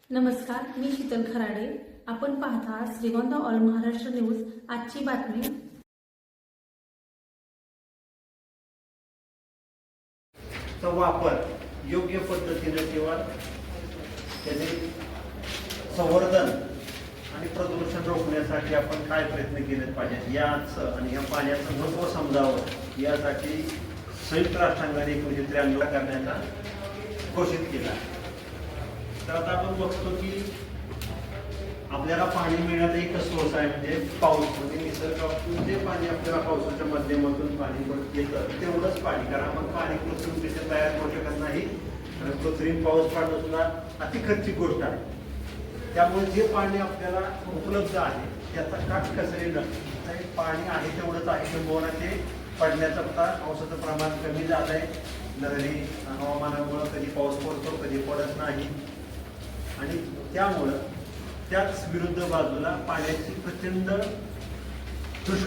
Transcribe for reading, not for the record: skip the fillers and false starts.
नमस्कार, मी शीतल खराडे. आपण पाहता श्रीगोंदा ऑल महाराष्ट्र न्यूज. आजची बातमी. चा वापर योग्य पद्धतीने किंवा त्याचे संवर्धन आणि प्रदूषण रोखण्यासाठी आपण काय प्रयत्न केले पाहिजेत याचं आणि या पाण्याचं महत्त्व समजावं यासाठी संयुक्त राष्ट्रांनी 1993 करण्याचा घोषित केला. तर आता आपण बघतो की आपल्याला पाणी मिळण्याचा एकच सोर्स आहे म्हणजे पाऊस. म्हणजे निसर्गातून जे पाणी आपल्याला पावसाच्या माध्यमातून पाणी येतं तेवढंच पाणी, कारण आपण पाणी कृत्रिमरित्या तयार करू शकत नाही. आणि कृत्रिम पाऊस पाडणं सुद्धा अति खर्चिक गोष्ट आहे. त्यामुळे जे पाणी आपल्याला उपलब्ध आहे त्याचा काटकसरी नसतं. पाणी आहे तेवढंच आहे, किंवा ते पडण्याचं पावसाचं प्रमाण कमी झालं आहे. लहरी हवामानामुळं कधी पाऊस पडतो कधी पडत नाही, आणि त्यामुळं त्याच विरुद्ध बाजूला पाण्याची प्रचंड दुष्काळ